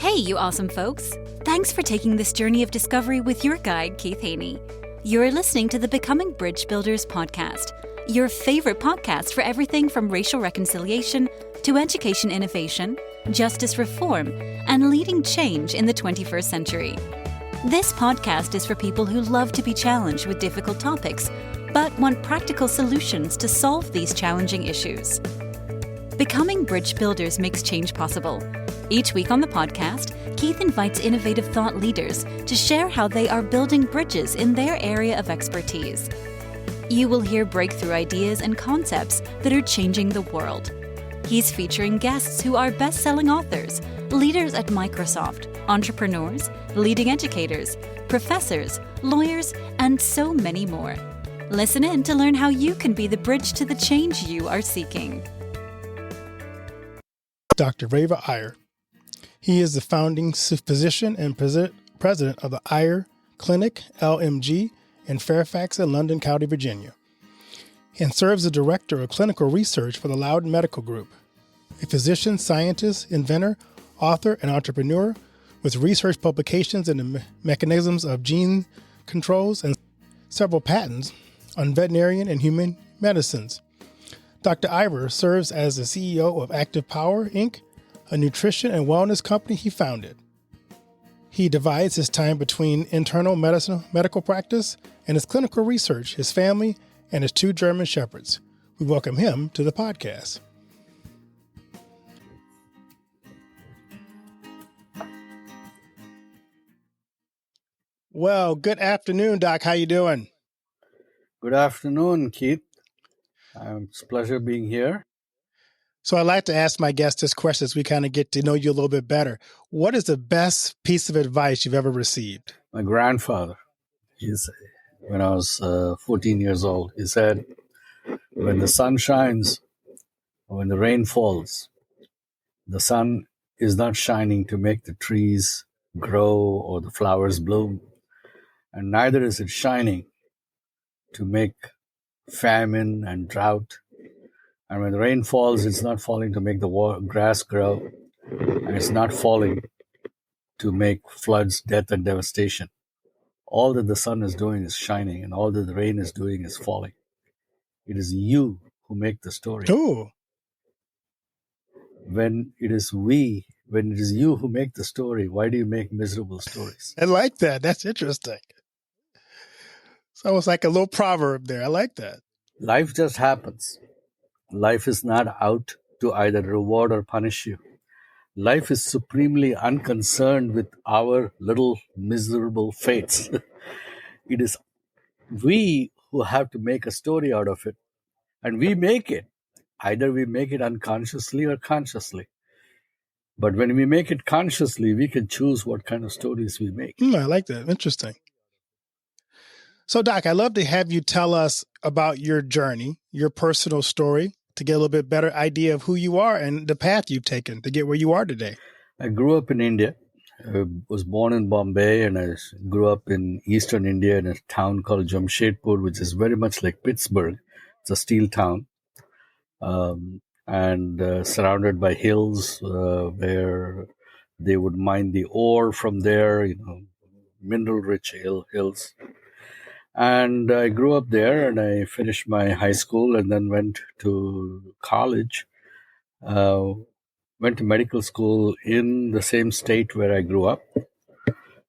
Hey, you awesome folks! Thanks for taking this journey of discovery with your guide, Keith Haney. You're listening to the Becoming Bridge Builders podcast, your favorite podcast for everything from racial reconciliation to education innovation, justice reform, and leading change in the 21st century. This podcast is for people who love to be challenged with difficult topics, but want practical solutions to solve these challenging issues. Becoming Bridge Builders makes change possible. Each week on the podcast, Keith invites innovative thought leaders to share how they are building bridges in their area of expertise. You will hear breakthrough ideas and concepts that are changing the world. He's featuring guests who are best-selling authors, leaders at Microsoft, entrepreneurs, leading educators, professors, lawyers, and so many more. Listen in to learn how you can be the bridge to the change you are seeking. Dr. Ravi Iyer. He is the founding physician and president of the Iyer Clinic, LMG, in Fairfax and London County, Virginia, and serves as director of clinical research for the Loudon Medical Group. A physician, scientist, inventor, author, and entrepreneur with research publications in the mechanisms of gene controls and several patents on veterinarian and human medicines. Dr. Iyer serves as the CEO of Active Power, Inc., a nutrition and wellness company he founded. He divides his time between internal medical practice and his clinical research, his family, and his 2 German shepherds. We welcome him to the podcast. Well, good afternoon, Doc. How you doing? Good afternoon, Keith. It's a pleasure being here. So I'd like to ask my guests this question as we kind of get to know you a little bit better. What is the best piece of advice you've ever received? My grandfather, when I was 14 years old, he said, when the sun shines, or when the rain falls, the sun is not shining to make the trees grow or the flowers bloom, and neither is it shining to make famine and drought. And when the rain falls, it's not falling to make the grass grow, and it's not falling to make floods, death, and devastation. All that the sun is doing is shining, and all that the rain is doing is falling. It is you who make the story. Ooh. When it is you who make the story, why do you make miserable stories? I like that. That's interesting. It's almost like a little proverb there. I like that. Life just happens. Life is not out to either reward or punish you. Life is supremely unconcerned with our little miserable fates. It is we who have to make a story out of it. And we make it. Either we make it unconsciously or consciously. But when we make it consciously, we can choose what kind of stories we make. I like that. Interesting. So, Doc, I'd love to have you tell us about your journey, your personal story, to get a little bit better idea of who you are and the path you've taken to get where you are today. I grew up in India. I was born in Bombay, and I grew up in eastern India in a town called Jamshedpur, which is very much like Pittsburgh. It's a steel town, and surrounded by hills where they would mine the ore from there, mineral-rich hills. And I grew up there, and I finished my high school and then went to college, went to medical school in the same state where I grew up.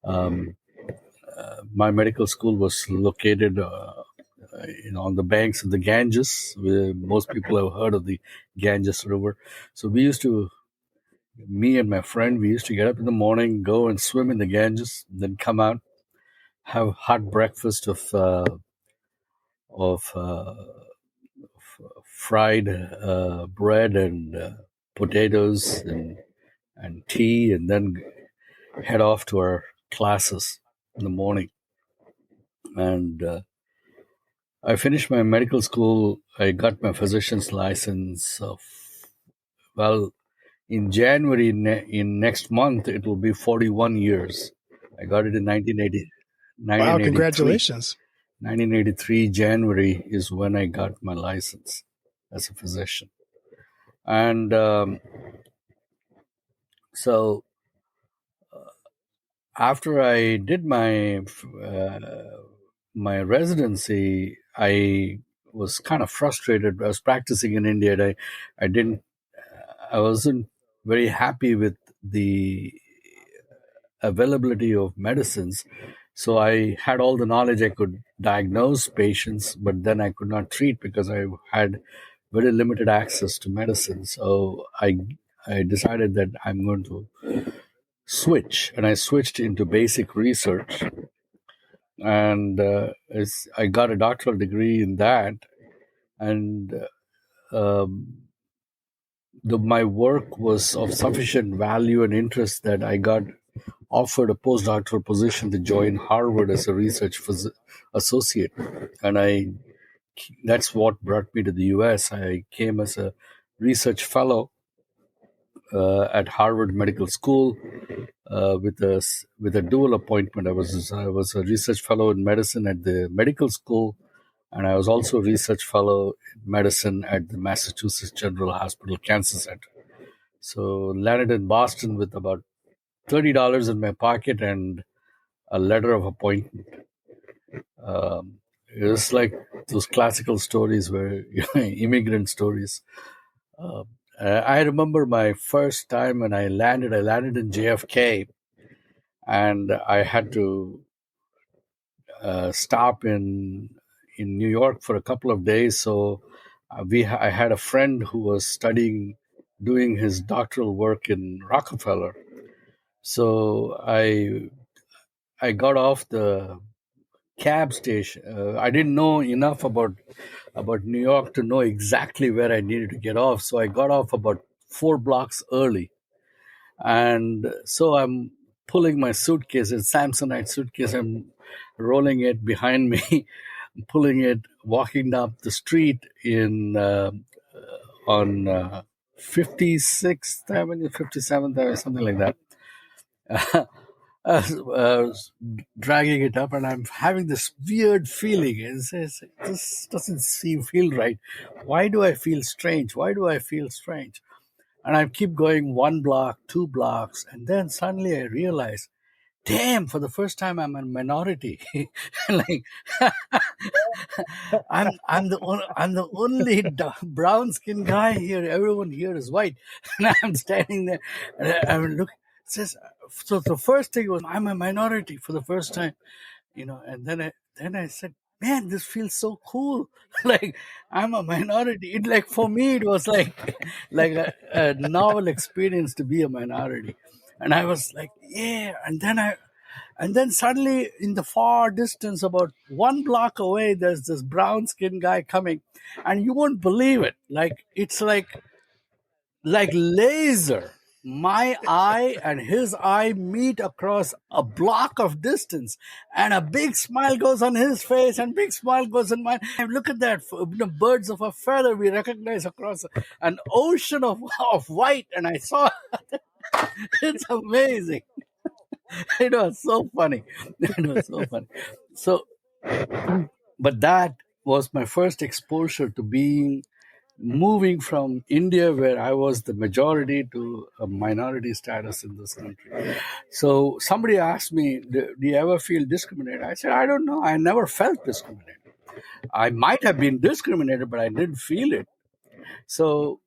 My medical school was located on the banks of the Ganges. Most people have heard of the Ganges River. So me and my friend, we used to get up in the morning, go and swim in the Ganges, then come out, have hot breakfast of fried bread and potatoes and tea, and then head off to our classes in the morning. And I finished my medical school. I got my physician's license in January in next month, it will be 41 years. I got it in 1980. Wow, congratulations. 1983 January is when I got my license as a physician. And so after I did my residency, I was kind of frustrated. I was practicing in India, and I wasn't very happy with the availability of medicines. So I had all the knowledge, I could diagnose patients, but then I could not treat because I had very limited access to medicine. So I decided that I'm going to switch, and I switched into basic research, and I got a doctoral degree in that, and my work was of sufficient value and interest that I got offered a postdoctoral position to join Harvard as a research associate, and that's what brought me to the U.S. I came as a research fellow at Harvard Medical School with a dual appointment. I was a research fellow in medicine at the medical school, and I was also a research fellow in medicine at the Massachusetts General Hospital Cancer Center. So landed in Boston with about $30 in my pocket and a letter of appointment. It was like those classical stories where immigrant stories. I remember my first time when I landed in JFK, and I had to stop in New York for a couple of days. So I had a friend who was doing his doctoral work in Rockefeller. So I got off the cab station. I didn't know enough about New York to know exactly where I needed to get off. So I got off about 4 blocks early. And so I'm pulling my suitcase, it's Samsonite suitcase. I'm rolling it behind me, pulling it, walking down the street on 56th Avenue, 57th Avenue, something like that. Dragging it up, and I'm having this weird feeling. It says, this doesn't feel right. Why do I feel strange? Why do I feel strange? And I keep going 1 block, 2 blocks, and then suddenly I realize, damn, for the first time I'm a minority. Like I'm the only brown skinned guy here. Everyone here is white, and I'm standing there, and I'm looking. Says, so the first thing was, I'm a minority for the first time, and then I said, man, this feels so cool. Like I'm a minority. For me, it was like a novel experience to be a minority. And I was like, yeah. And then suddenly in the far distance, about 1 block away, there's this brown skinned guy coming, and you won't believe it. It's like laser. My eye and his eye meet across a block of distance, and a big smile goes on his face and big smile goes on mine. And look at that, birds of a feather we recognize across an ocean of white. And I saw it's amazing. It was so funny. So, but that was my first exposure to moving from India, where I was the majority, to a minority status in this country. So somebody asked me, do you ever feel discriminated? I said, I don't know. I never felt discriminated. I might have been discriminated, but I didn't feel it. So,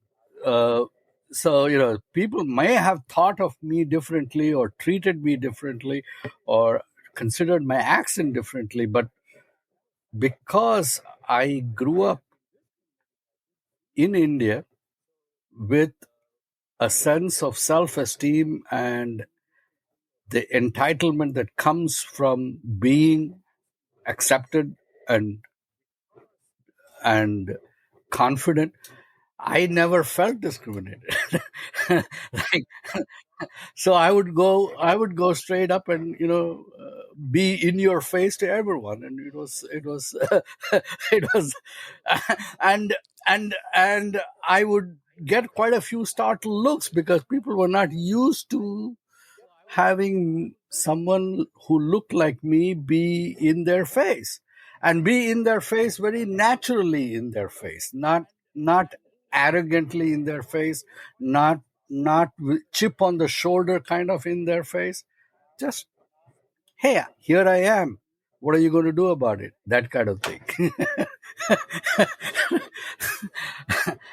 people may have thought of me differently or treated me differently or considered my accent differently. But because I grew up in India with a sense of self-esteem and the entitlement that comes from being accepted and confident, I never felt discriminated. So I would go straight up and be in your face to everyone, and it was it was and I would get quite a few startled looks because people were not used to having someone who looked like me be in their face, and be in their face very naturally in their face, not arrogantly in their face, not with chip on the shoulder kind of in their face, just Hey, here I am. What are you going to do about it? That kind of thing.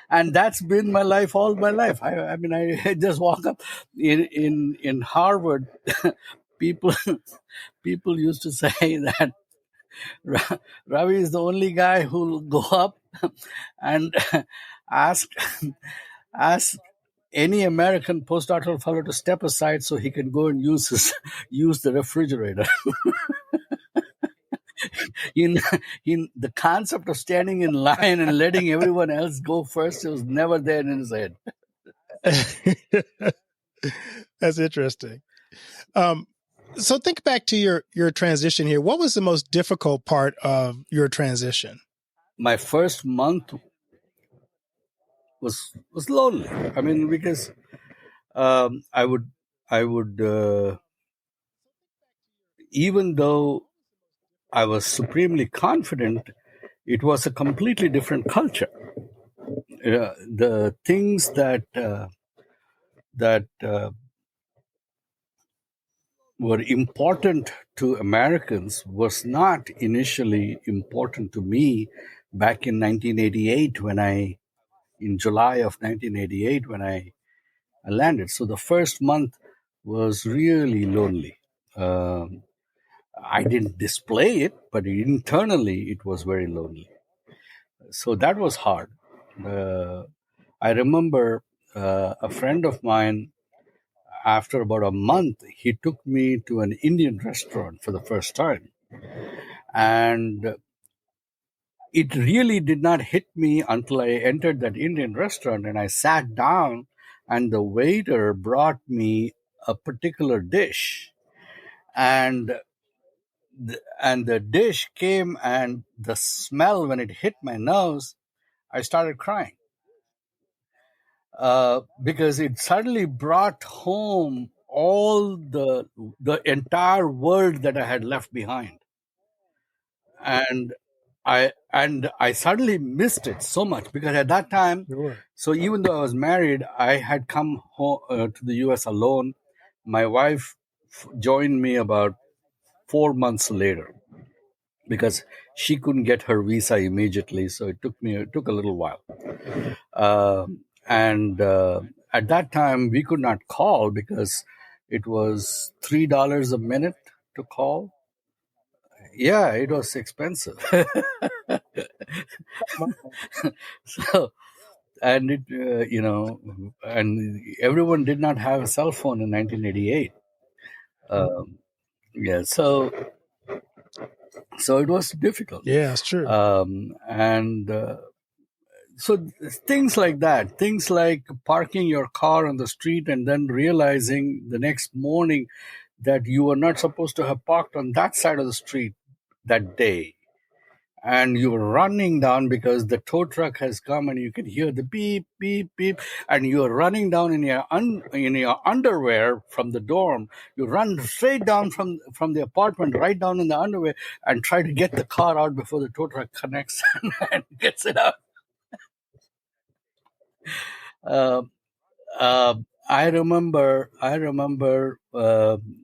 And that's been my life all my life. I mean, I just walk up in Harvard. people people used to say that Ravi is the only guy who'll go up and ask ask any American postdoctoral fellow to step aside so he can go and use the refrigerator. in the concept of standing in line and letting everyone else go first, it was never there in his head. That's interesting. So think back to your transition here. What was the most difficult part of your transition? My first month was lonely. I mean, because I would even though I was supremely confident, it was a completely different culture. The things that were important to Americans was not initially important to me back in 1988 in July of 1988 when I landed. So the first month was really lonely. I didn't display it, but internally it was very lonely. So that was hard. I remember a friend of mine, after about a month, he took me to an Indian restaurant for the first time. And it really did not hit me until I entered that Indian restaurant and I sat down and the waiter brought me a particular dish. And the dish came, and the smell, when it hit my nose, I started crying. Because it suddenly brought home all the entire world that I had left behind, and I suddenly missed it so much, because at that time, Sure. so even though I was married, I had come home, to the U.S. alone. My wife joined me about 4 months later, because she couldn't get her visa immediately, so it took a little while. And at that time, we could not call because it was $3 a minute to call. Yeah, it was expensive. So, and it, and everyone did not have a cell phone in 1988. Yeah, so it was difficult. Yeah, it's true. So things like that, things like parking your car on the street and then realizing the next morning that you were not supposed to have parked on that side of the street that day. And you're running down because the tow truck has come and you can hear the beep, beep, beep. And you're running down in your underwear from the dorm. You run straight down from the apartment, right down in the underwear, and try to get the car out before the tow truck connects and gets it out. I remember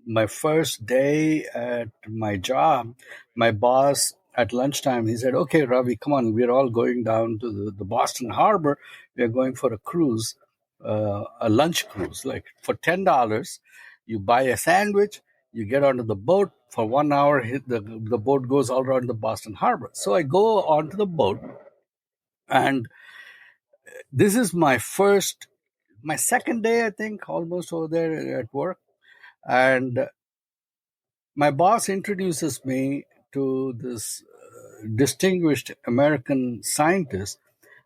my first day at my job. My boss at lunchtime, he said, "Okay, Ravi, come on, we're all going down to the Boston Harbor. We're going for a cruise, a lunch cruise. Like for $10, you buy a sandwich, you get onto the boat for 1 hour. The boat goes all around the Boston Harbor." So I go onto the boat, and this is my second day, I think, almost over there at work. And my boss introduces me to this distinguished American scientist.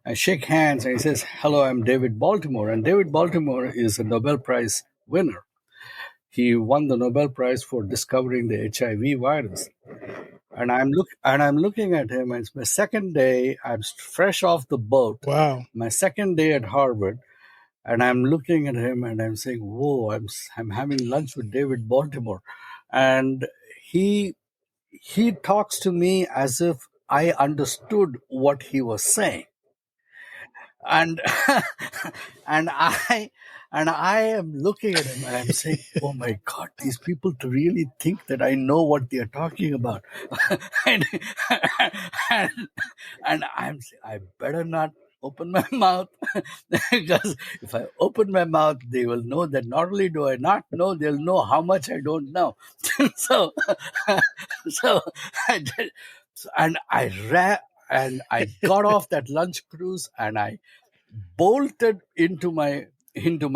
I shake hands and he says, "Hello, I'm David Baltimore." And David Baltimore is a Nobel Prize winner. He won the Nobel Prize for discovering the HIV virus. And I'm looking at him, and it's my second day. I'm fresh off the boat. Wow. My second day at Harvard. And I'm looking at him and I'm saying, "Whoa, I'm having lunch with David Baltimore." And he talks to me as if I understood what he was saying. And and And I am looking at him and I'm saying, oh my God, these people really think that I know what they're talking about. and, and, and I'm saying, I better not open my mouth because if I open my mouth, they will know that not only do I not know, they'll know how much I don't know. so, so I did, and I ran and I got off that lunch cruise and I bolted into my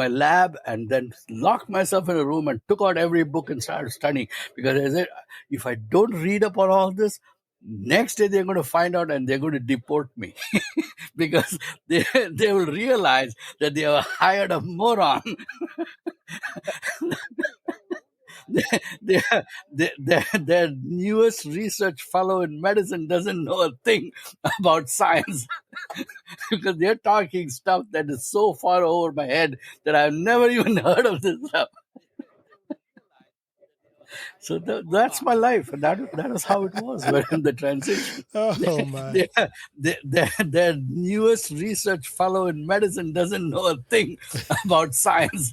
lab and then locked myself in a room and took out every book and started studying, because I said, if I don't read up on all this, next day they're going to find out and they're going to deport me because they will realize that they have hired a moron. Their newest research fellow in medicine doesn't know a thing about science because they're talking stuff that is so far over my head that I've never even heard of this stuff. So that's my life, and that is how it was in the transition. Oh my! Their newest research fellow in medicine doesn't know a thing about science.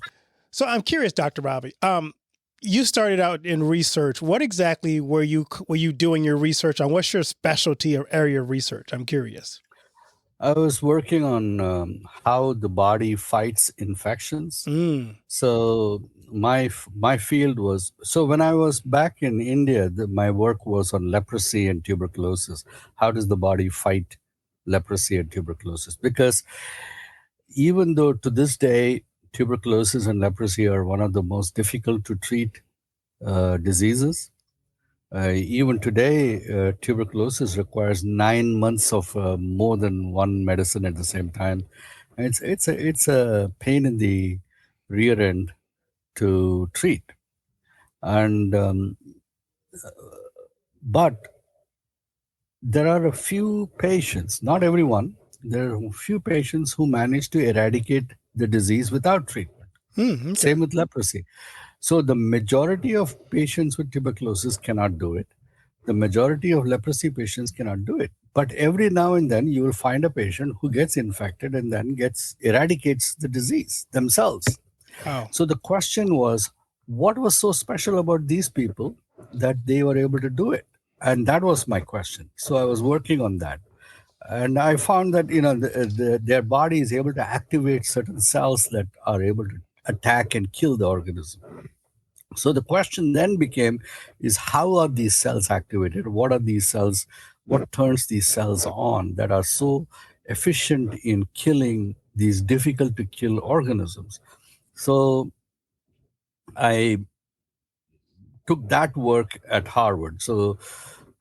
So I'm curious, Dr. Ravi. You started out in research. What exactly were you doing your research on? What's your specialty or area of research? I'm curious. I was working on how the body fights infections. So my field was, so when I was back in India, my work was on leprosy and tuberculosis. How does the body fight leprosy and tuberculosis? Because even though to this day, tuberculosis and leprosy are one of the most difficult to treat diseases, even today, tuberculosis requires 9 months of more than one medicine at the same time. And it's a pain in the rear end to treat. And but there are a few patients, not everyone, there are a few patients who manage to eradicate the disease without treatment. Okay. Same with leprosy. So the majority of patients with tuberculosis cannot do it. The majority of leprosy patients cannot do it. But every now and then you will find a patient who gets infected and then eradicates the disease themselves. Wow. So the question was, what was so special about these people that they were able to do it? And that was my question. So I was working on that. And I found that, their body is able to activate certain cells that are able to attack and kill the organism. So the question then became, is how are these cells activated? What are these cells? What turns these cells on that are so efficient in killing these difficult to kill organisms? So I took that work at Harvard. So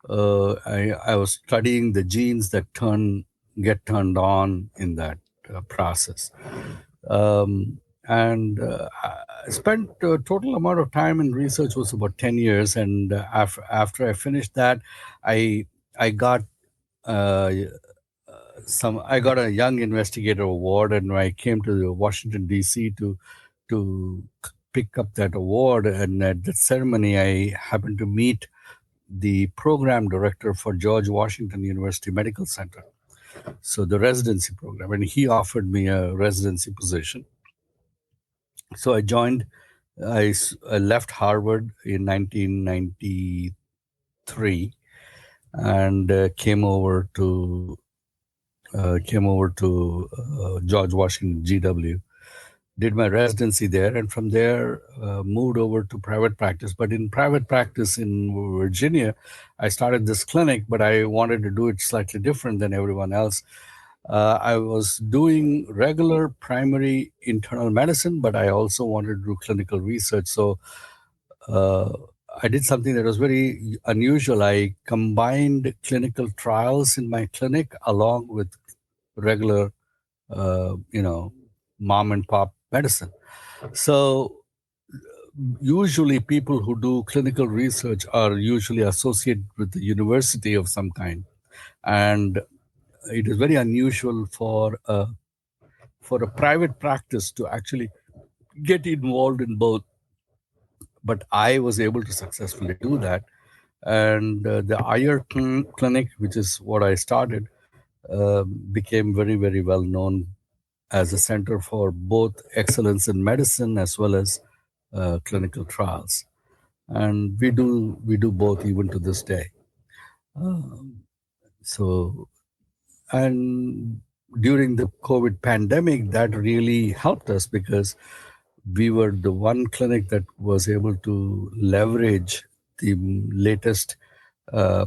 I was studying the genes that get turned on in that process. And I spent a total amount of time in research was about 10 years. And after I finished that, I got I got a Young Investigator Award, and I came to Washington, D.C. to pick up that award. And at the ceremony, I happened to meet the program director for George Washington University Medical Center, so the residency program, and he offered me a residency position. So I joined. I left Harvard in 1993 and came over to George Washington GW. Did my residency there, and from there moved over to private practice. But in private practice in Virginia, I started this clinic, but I wanted to do it slightly different than everyone else. I was doing regular primary internal medicine, but I also wanted to do clinical research. So I did something that was very unusual. I combined clinical trials in my clinic along with regular, mom and pop medicine. So usually people who do clinical research are usually associated with the university of some kind. And it is very unusual for a private practice to actually get involved in both. But I was able to successfully do that. And the Iyer Clinic, which is what I started, became very, very well known as a center for both excellence in medicine as well as clinical trials, and we do both even to this day. So, and during the COVID pandemic, that really helped us because we were the one clinic that was able to leverage the latest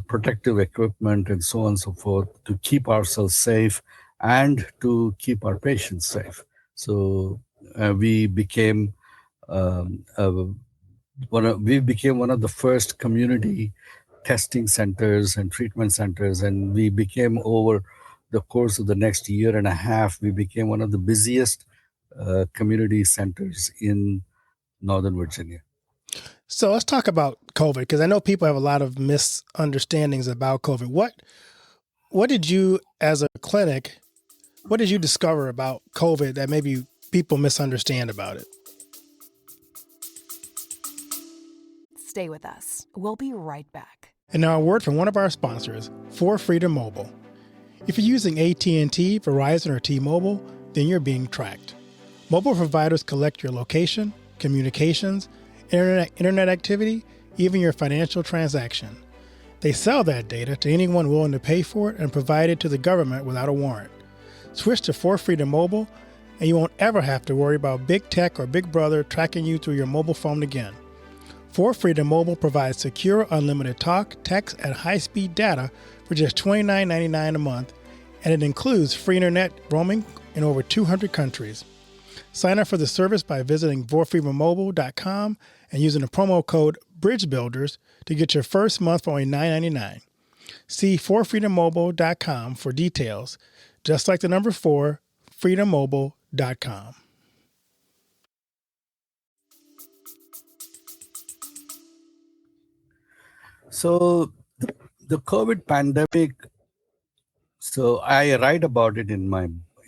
protective equipment and so on and so forth to keep ourselves safe and to keep our patients safe. So we became we became one of the first community testing centers and treatment centers, and we became, over the course of the next year and a half, we became one of the busiest community centers in Northern Virginia. So let's talk about COVID, because I know people have a lot of misunderstandings about COVID. What did you, as a clinic, what did you discover about COVID that maybe people misunderstand about it? Stay with us. We'll be right back. And now a word from one of our sponsors, For Freedom Mobile. If you're using AT&T, Verizon, or T-Mobile, then you're being tracked. Mobile providers collect your location, communications, internet activity, even your financial transaction. They sell that data to anyone willing to pay for it and provide it to the government without a warrant. Switch to For Freedom Mobile, and you won't ever have to worry about Big Tech or Big Brother tracking you through your mobile phone again. For Freedom Mobile provides secure, unlimited talk, text, and high-speed data for just $29.99 a month, and it includes free internet roaming in over 200 countries. Sign up for the service by visiting forfreedommobile.com and using the promo code BRIDGEBUILDERS to get your first month for only $9.99. See forfreedommobile.com for details, just like the number 4, freedommobile.com. So the COVID pandemic, so I write about it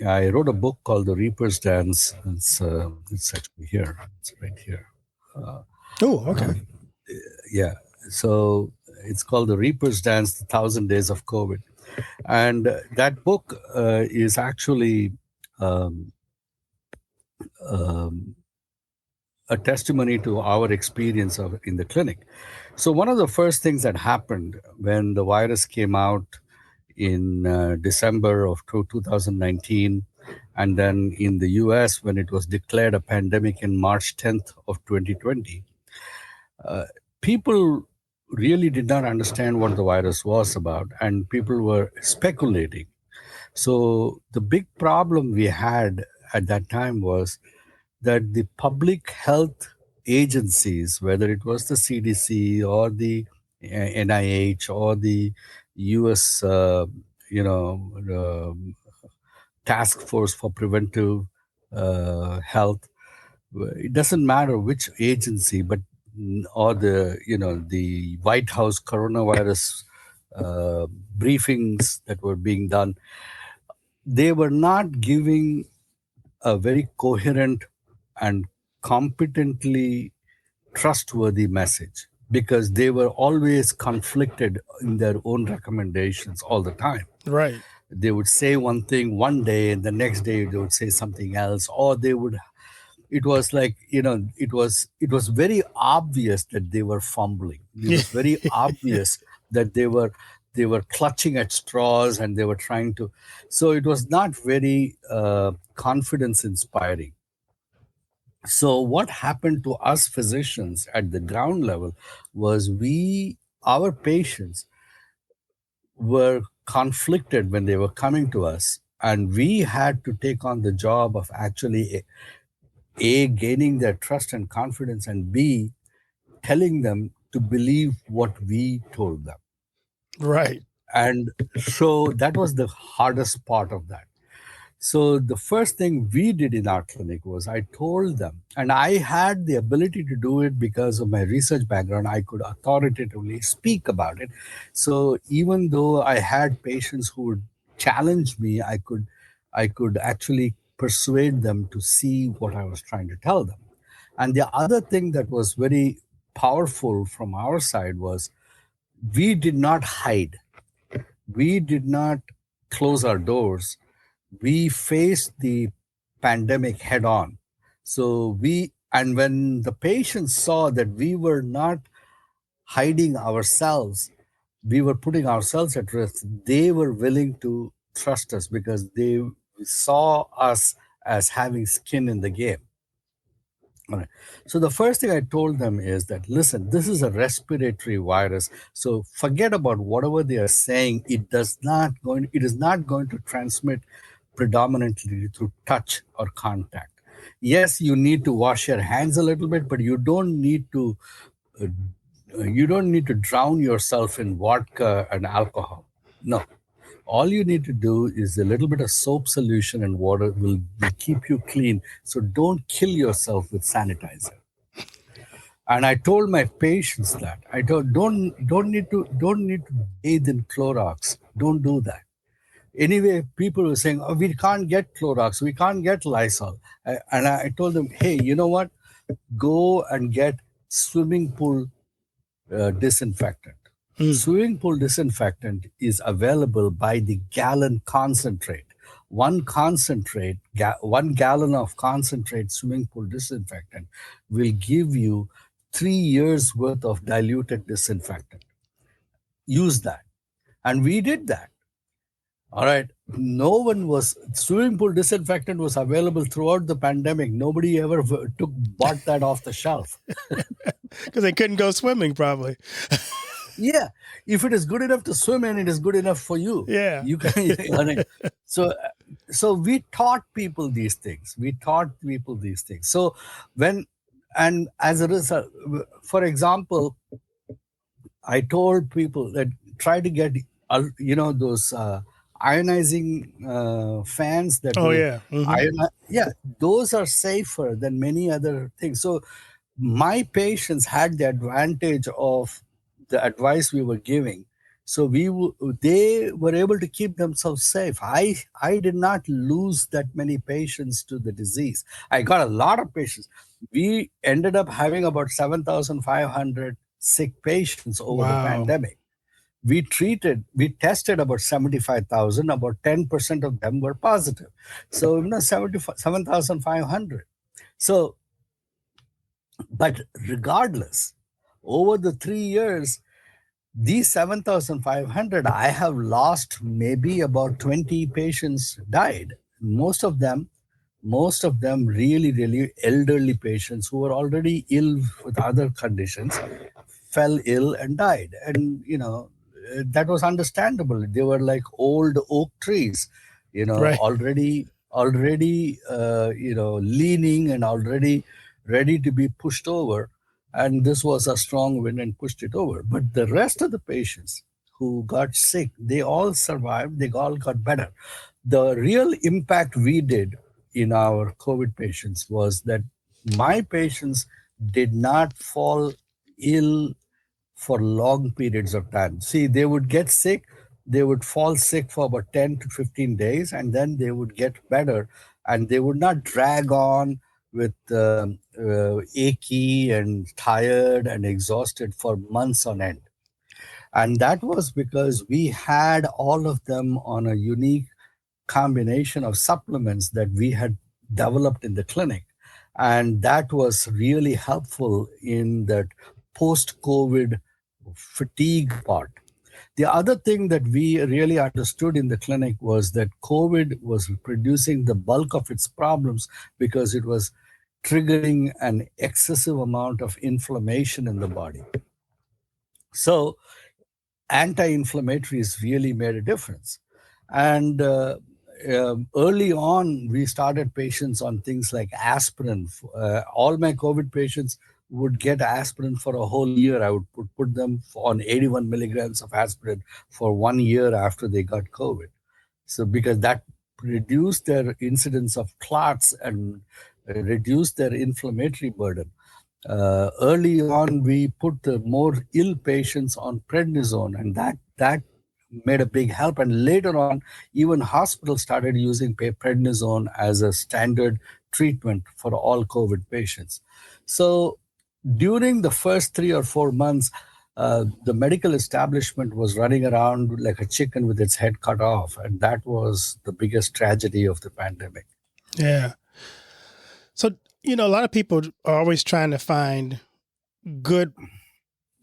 I wrote a book called The Reaper's Dance. It's actually here. It's right here. Okay. Yeah. So it's called The Reaper's Dance, The 1,000 Days of COVID. And that book is actually a testimony to our experience in the clinic. So one of the first things that happened when the virus came out in December of 2019, and then in the US when it was declared a pandemic in March 10th of 2020, people really did not understand what the virus was about, and people were speculating. So the big problem we had at that time was that the public health agencies, whether it was the CDC or the NIH or the US, task force for preventive health, it doesn't matter which agency, but or the White House coronavirus briefings that were being done, they were not giving a very coherent and competently trustworthy message, because they were always conflicted in their own recommendations all the time. Right. They would say one thing one day and the next day they would say something else, or it was like, it was very obvious that they were fumbling. It was very obvious that they were clutching at straws and they were trying to, so it was not very confidence inspiring. So what happened to us physicians at the ground level was our patients were conflicted when they were coming to us, and we had to take on the job of actually A, gaining their trust and confidence, and B, telling them to believe what we told them. Right. And so that was the hardest part of that. So the first thing we did in our clinic was I told them, and I had the ability to do it because of my research background. I could authoritatively speak about it. So even though I had patients who would challenge me, I could actually persuade them to see what I was trying to tell them. And the other thing that was very powerful from our side was we did not hide. We did not close our doors. We faced the pandemic head on. And when the patients saw that we were not hiding ourselves, we were putting ourselves at risk, they were willing to trust us because they saw us as having skin in the game. All right. So the first thing I told them is that, listen, this is a respiratory virus. So forget about whatever they are saying. It is not going to transmit predominantly through touch or contact. Yes, you need to wash your hands a little bit, but you don't need to drown yourself in vodka and alcohol. No. All you need to do is a little bit of soap solution and water will keep you clean. So don't kill yourself with sanitizer. And I told my patients that I don't need to bathe in Clorox. Don't do that. Anyway, people were saying, "Oh, we can't get Clorox, we can't get Lysol." And I told them, "Hey, you know what? Go and get swimming pool disinfectant." Swimming pool disinfectant is available by the gallon concentrate. One gallon of concentrate swimming pool disinfectant will give you 3 years worth of diluted disinfectant. Use that. And we did that. All right. Swimming pool disinfectant was available throughout the pandemic. Nobody ever bought that off the shelf. Because they couldn't go swimming, probably. Yeah, if it is good enough to swim in, it is good enough for you. Yeah. You can. So we taught people these things. So and as a result, for example, I told people that try to get those ionizing fans that those are safer than many other things. So my patients had the advantage of the advice we were giving. So they were able to keep themselves safe. I did not lose that many patients to the disease. I got a lot of patients. We ended up having about 7,500 sick patients over the pandemic. We tested about 75,000, about 10% of them were positive. So 7,500. So, but regardless, over the 3 years, these 7,500, I have lost maybe about 20 patients died. Most of them really, really elderly patients who were already ill with other conditions, fell ill and died. And, that was understandable. They were like old oak trees, already, leaning and already ready to be pushed over. And this was a strong wind and pushed it over. But the rest of the patients who got sick, they all survived. They all got better. The real impact we did in our COVID patients was that my patients did not fall ill for long periods of time. See, they would get sick, they would fall sick for about 10 to 15 days, and then they would get better, and they would not drag on with achy and tired and exhausted for months on end. And that was because we had all of them on a unique combination of supplements that we had developed in the clinic. And that was really helpful in that post-COVID fatigue part. The other thing that we really understood in the clinic was that COVID was producing the bulk of its problems because it was triggering an excessive amount of inflammation in the body. So anti-inflammatories really made a difference. And early on, we started patients on things like aspirin. All my COVID patients would get aspirin for a whole year. I would put them on 81 milligrams of aspirin for 1 year after they got COVID. So because that reduced their incidence of clots and reduced their inflammatory burden. Early on, we put the more ill patients on prednisone, and that made a big help. And later on, even hospitals started using prednisone as a standard treatment for all COVID patients. So during the first 3 or 4 months, the medical establishment was running around like a chicken with its head cut off. And that was the biggest tragedy of the pandemic. Yeah. So, a lot of people are always trying to find good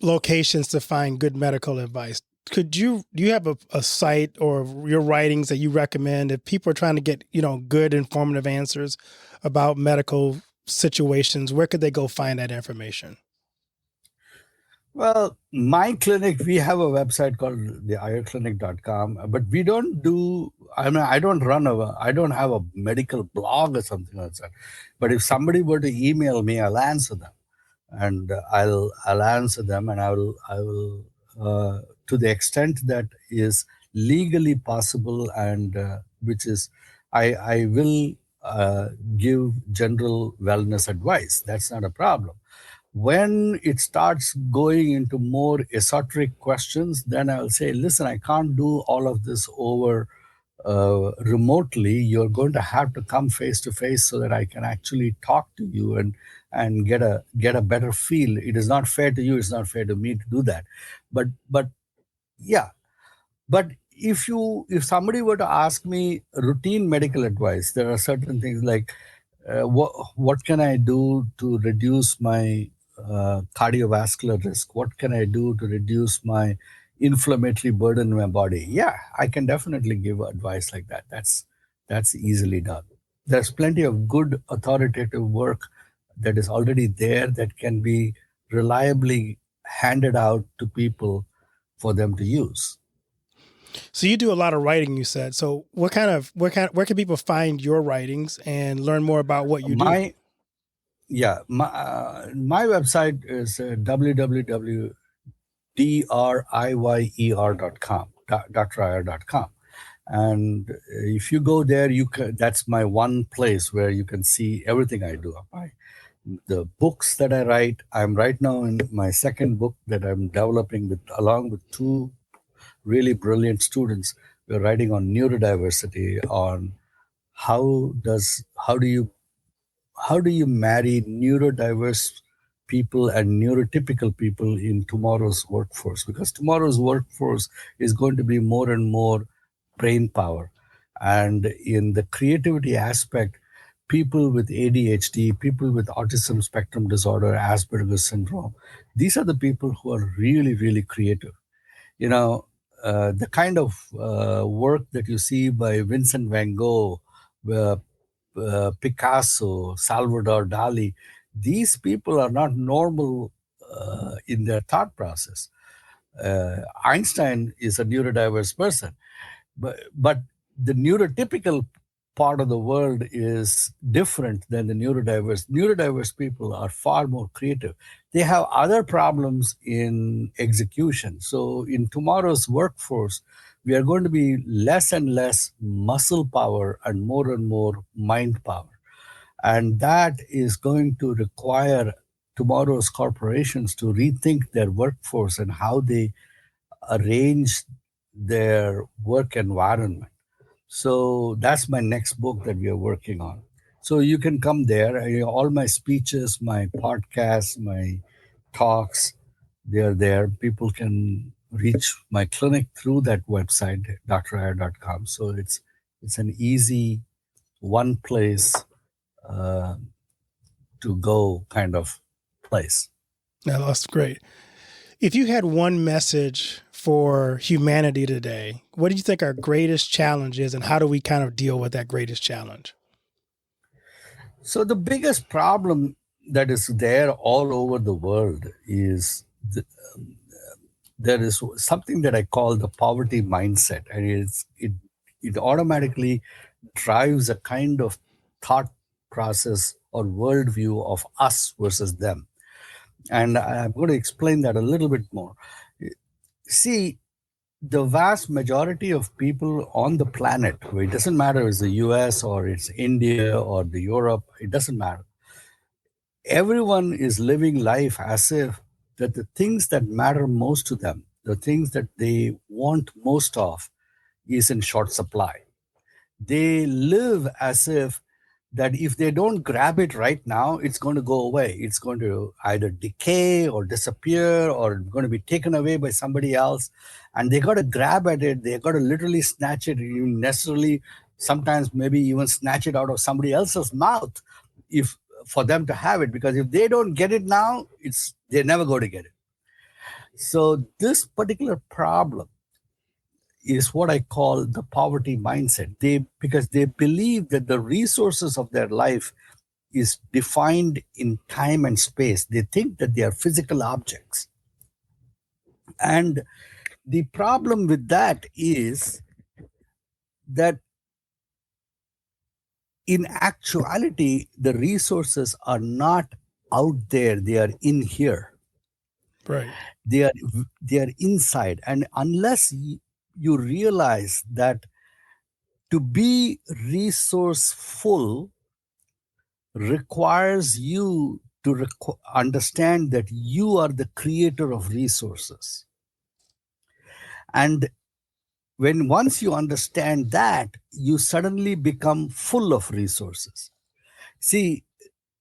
locations to find good medical advice. Do you have a site or your writings that you recommend if people are trying to get, good informative answers about medical situations? Where could they go find that information? Well, my clinic, we have a website called theiyerclinic.com, but we don't do, I don't have a medical blog or something like that. But if somebody were to email me, I'll answer them. And I'll answer them, and I will to the extent that is legally possible, and which is I will give general wellness advice. That's not a problem. When it starts going into more esoteric questions, then I'll say, listen, I can't do all of this over remotely. You're going to have to come face to face so that I can actually talk to you and get a better feel. It is not fair to you. It's not fair to me to do that. But yeah. But if somebody were to ask me routine medical advice, there are certain things like what can I do to reduce my cardiovascular risk? What can I do to reduce my inflammatory burden in my body? Yeah, I can definitely give advice like that. That's easily done. There's plenty of good authoritative work that is already there that can be reliably handed out to people for them to use. So you do a lot of writing, you said. So where can people find your writings and learn more about what you do? Yeah, my website is www.driyer.com, driyer.com. And if you go there, that's my one place where you can see everything I do. The books that I write, I'm right now in my second book that I'm developing along with two really brilliant students. We're writing on neurodiversity, on how do you marry neurodiverse people and neurotypical people in tomorrow's workforce? Because tomorrow's workforce is going to be more and more brain power. And in the creativity aspect, people with ADHD, people with autism spectrum disorder, Asperger's syndrome, these are the people who are really, really creative. The kind of work that you see by Vincent van Gogh, Picasso, Salvador Dali, these people are not normal in their thought process. Einstein is a neurodiverse person, but the neurotypical part of the world is different than the neurodiverse. Neurodiverse people are far more creative. They have other problems in execution. So in tomorrow's workforce, we are going to be less and less muscle power and more mind power. And that is going to require tomorrow's corporations to rethink their workforce and how they arrange their work environment. So that's my next book that we are working on. So you can come there. All my speeches, my podcasts, my talks, they're there. People can reach my clinic through that website, driyer.com. So it's an easy one place to go kind of place. Yeah, that's great. If you had one message for humanity today, what do you think our greatest challenge is, and how do we kind of deal with that greatest challenge? So the biggest problem that is there all over the world is there is something that I call the poverty mindset, and it automatically drives a kind of thought process or worldview of us versus them. And I'm going to explain that a little bit more. See, the vast majority of people on the planet, it doesn't matter if it's the US or it's India or the Europe, it doesn't matter. Everyone is living life as if that the things that matter most to them, the things that they want most of, is in short supply. They live as if that if they don't grab it right now, it's going to go away. It's going to either decay or disappear or going to be taken away by somebody else. And they got to grab at it. They got to literally snatch it, even necessarily, sometimes maybe even snatch it out of somebody else's mouth if for them to have it, because if they don't get it now, they're never going to get it. So this particular problem is what I call the poverty mindset. Because they believe that the resources of their life is defined in time and space. They think that they are physical objects. And the problem with that is that in actuality, the resources are not out there, they are in here. Right. They are inside. And unless you realize that to be resourceful requires you to understand that you are the creator of resources. And once you understand that, you suddenly become full of resources. See,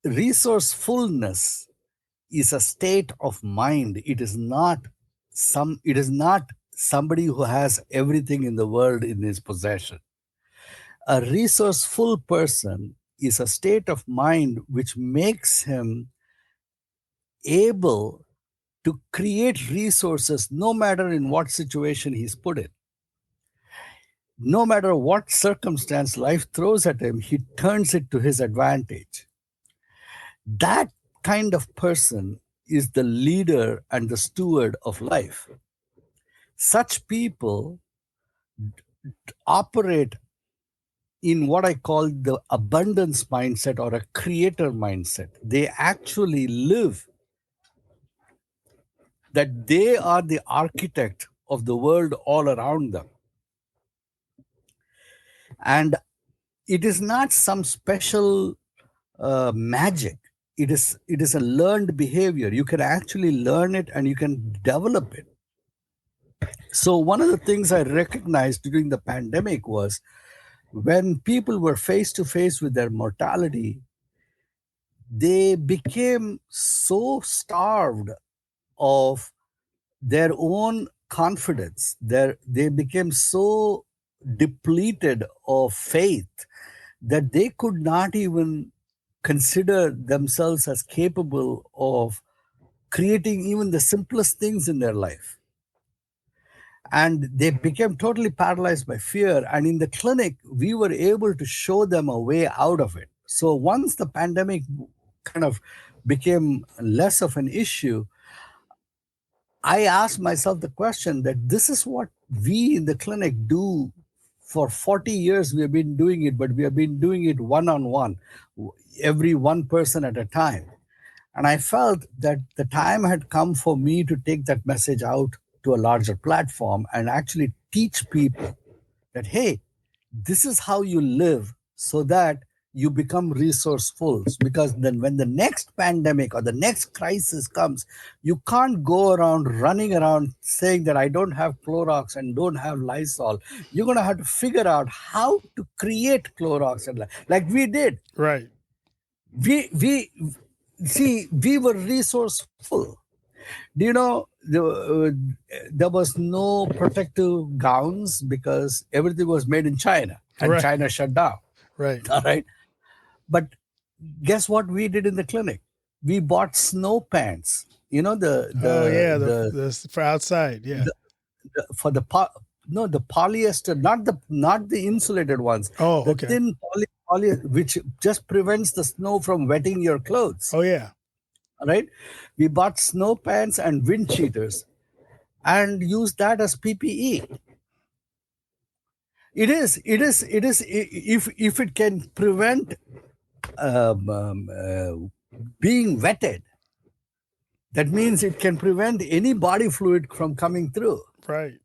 resourcefulness is a state of mind. It is not somebody who has everything in the world in his possession. A resourceful person is a state of mind which makes him able to create resources no matter in what situation he's put in. No matter what circumstance life throws at him, he turns it to his advantage. That kind of person is the leader and the steward of life. Such people operate in what I call the abundance mindset or a creator mindset. They actually live that they are the architect of the world all around them. And it is not some special magic. It is a learned behavior. You can actually learn it and you can develop it. So one of the things I recognized during the pandemic was when people were face to face with their mortality, they became so starved of their own confidence. They became so depleted of faith that they could not even consider themselves as capable of creating even the simplest things in their life. And they became totally paralyzed by fear. And in the clinic, we were able to show them a way out of it. So once the pandemic kind of became less of an issue, I asked myself the question that this is what we in the clinic do. For 40 years, we have been doing it, but we have been doing it one-on-one, every one person at a time. And I felt that the time had come for me to take that message out to a larger platform and actually teach people that, hey, this is how you live so that you become resourceful. Because then when the next pandemic or the next crisis comes, you can't go around running around saying that I don't have Clorox and don't have Lysol. You're going to have to figure out how to create Clorox and like we did. Right. We were resourceful. Do you know there was no protective gowns because everything was made in China and Right. China shut down. Right. All right. But guess what we did in the clinic? We bought snow pants. You know the for outside. Yeah. The polyester, not the insulated ones. Oh, the okay. thin poly, which just prevents the snow from wetting your clothes. Oh yeah. All right. We bought snow pants and wind cheaters and used that as PPE. It is if it can prevent being wetted, that means it can prevent any body fluid from coming through. Right.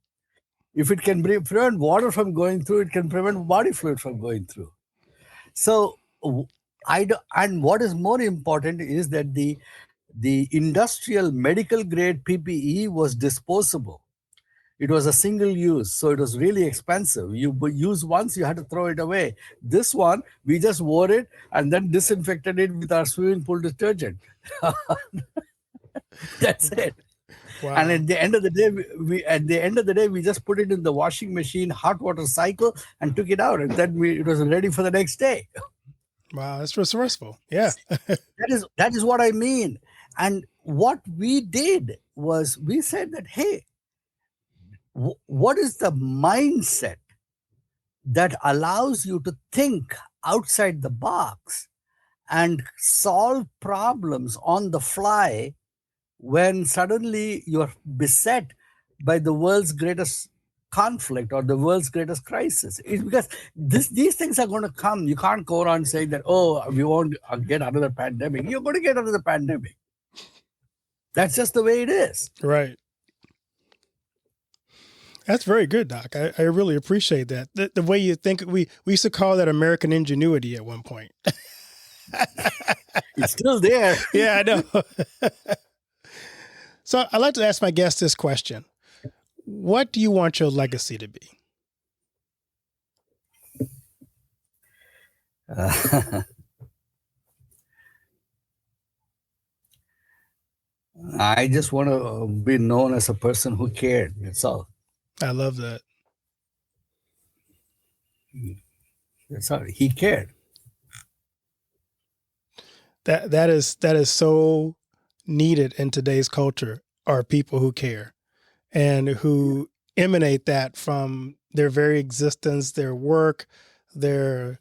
If it can prevent water from going through, it can prevent body fluid from going through. So and what is more important is that the industrial medical grade PPE was disposable. It was a single use, so it was really expensive. You use once, you had to throw it away. This one, we just wore it and then disinfected it with our swimming pool detergent. That's it. Wow. And at the end of the day, we just put it in the washing machine, hot water cycle, and took it out, and then it was ready for the next day. Wow, that's resourceful. Yeah. That is what I mean. And what we did was we said that, hey, what is the mindset that allows you to think outside the box and solve problems on the fly when suddenly you're beset by the world's greatest conflict or the world's greatest crisis? It's because these things are going to come. You can't go around saying that, oh, we won't get another pandemic. You're going to get another pandemic. That's just the way it is. Right. That's very good, Doc. I really appreciate that. The way you think, we used to call that American ingenuity at one point. It's still there. Yeah, I know. So I'd like to ask my guest this question. What do you want your legacy to be? I just want to be known as a person who cared. That's all. I love that. That's all. He cared. That is so needed in today's culture, are people who care and who emanate that from their very existence, their work, their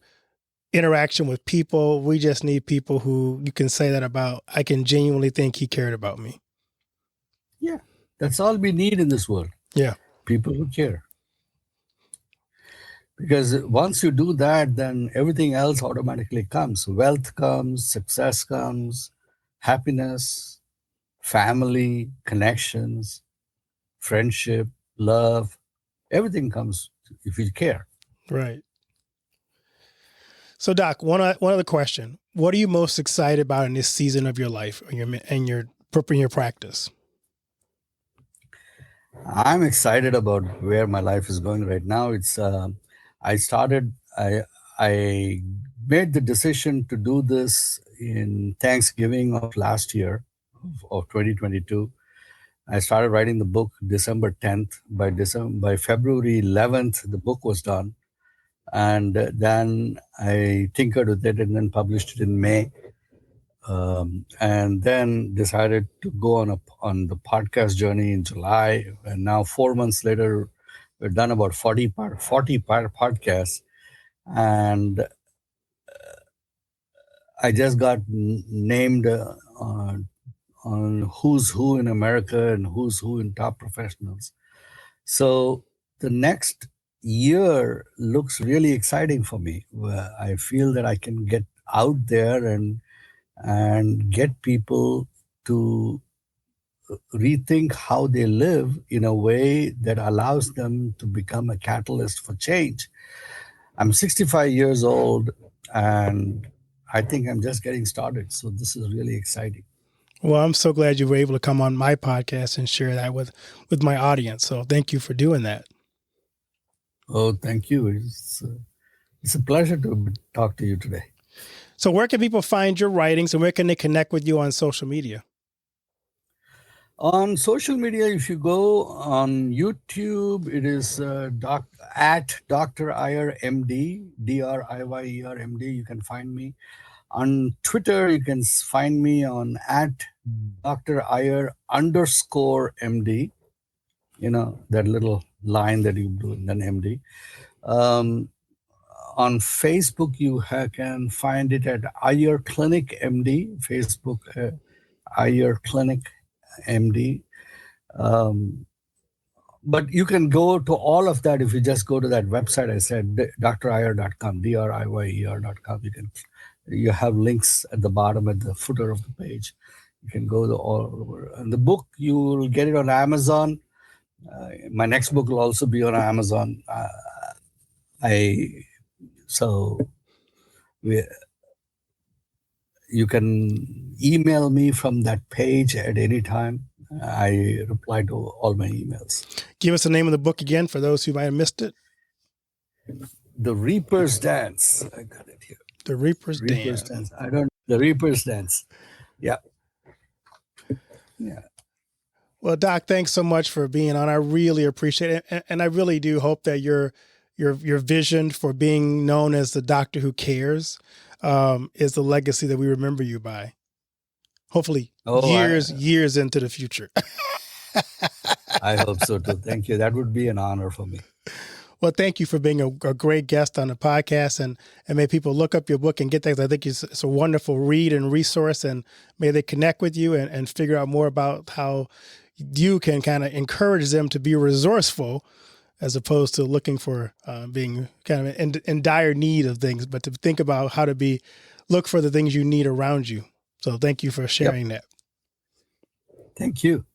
interaction with people. We just need people who you can say that about. I can genuinely think he cared about me. Yeah. That's all we need in this world. Yeah. People who care. Because once you do that, then everything else automatically comes. Wealth comes, success comes, happiness, family, connections, friendship, love. Everything comes if you care. Right. So, Doc, one other question. What are you most excited about in this season of your life and your practice? I'm excited about where my life is going right now. It's I made the decision to do this in Thanksgiving of last year, of 2022. I started writing the book December 10th. By February 11th, the book was done. And then I tinkered with it and then published it in May. And then decided to go on the podcast journey in July. And now 4 months later, we've done about 40 podcasts. And I just got named on who's who in America and who's who in top professionals. So the next year looks really exciting for me. I feel that I can get out there and get people to rethink how they live in a way that allows them to become a catalyst for change. I'm 65 years old and I think I'm just getting started. So this is really exciting. Well, I'm so glad you were able to come on my podcast and share that with my audience. So thank you for doing that. Oh, thank you. It's a pleasure to talk to you today. So where can people find your writings and where can they connect with you on social media? On social media, if you go on YouTube, it is at Dr. Iyer MD, DRIYER MD. You can find me. On Twitter, you can find me on at Dr. Iyer _MD. You know, that little line that you do and then MD. On Facebook, you can find it at Iyer Clinic MD, Facebook Iyer Clinic MD. But you can go to all of that if you just go to that website I said, driyer.com, driyer.com. You have links at the bottom, at the footer of the page. You can go to all over. And the book, you will get it on Amazon. My next book will also be on Amazon. You can email me from that page at any time. I reply to all my emails. Give us the name of the book again for those who might have missed it. The Reaper's Dance. I got it here. The Reaper's Dance. The Reaper's Dance. Yeah. Yeah. Well, Doc, thanks so much for being on. I really appreciate it. And I really do hope that your your vision for being known as the doctor who cares is the legacy that we remember you by. Hopefully, years into the future. I hope so too. Thank you. That would be an honor for me. Well, thank you for being a great guest on the podcast, and may people look up your book and get things. I think it's a wonderful read and resource, and may they connect with you and figure out more about how you can kind of encourage them to be resourceful as opposed to looking for being kind of in dire need of things, but to think about how to look for the things you need around you. So thank you for sharing that. Thank you.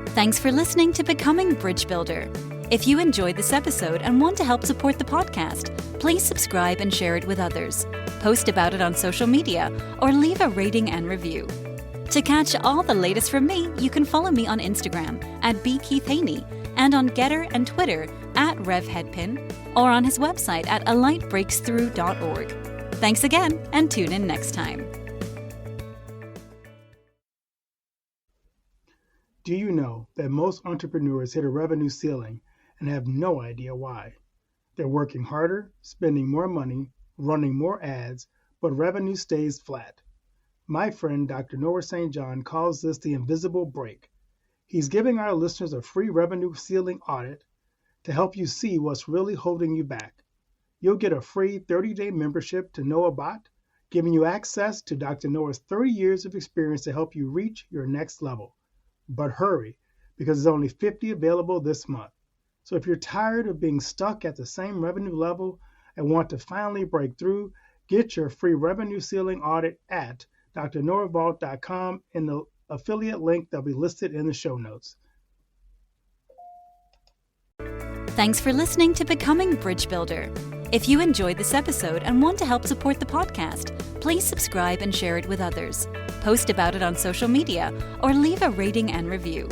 Thanks for listening to Becoming Bridge Builder. If you enjoyed this episode and want to help support the podcast, please subscribe and share it with others. Post about it on social media or leave a rating and review. To catch all the latest from me, you can follow me on Instagram at @bkeithhaney and on Getter and Twitter @RevHeadpin or on his website at alightbreaksthrough.org. Thanks again and tune in next time. Do you know that most entrepreneurs hit a revenue ceiling and have no idea why? They're working harder, spending more money, running more ads, but revenue stays flat. My friend Dr. Noor St. John calls this the invisible break. He's giving our listeners a free revenue ceiling audit to help you see what's really holding you back. You'll get a free 30-day membership to KnowaBot, giving you access to Dr. Noor's 30 years of experience to help you reach your next level. But hurry, because there's only 50 available this month. So if you're tired of being stuck at the same revenue level and want to finally break through, get your free revenue ceiling audit at drnorvault.com in the affiliate link that'll be listed in the show notes. Thanks for listening to Becoming Bridge Builder. If you enjoyed this episode and want to help support the podcast, please subscribe and share it with others. Post about it on social media or leave a rating and review.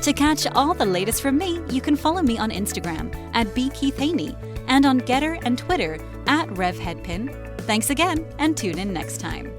To catch all the latest from me, you can follow me on Instagram at @bkeithhaney and on Getter and Twitter @RevHeadpin. Thanks again and tune in next time.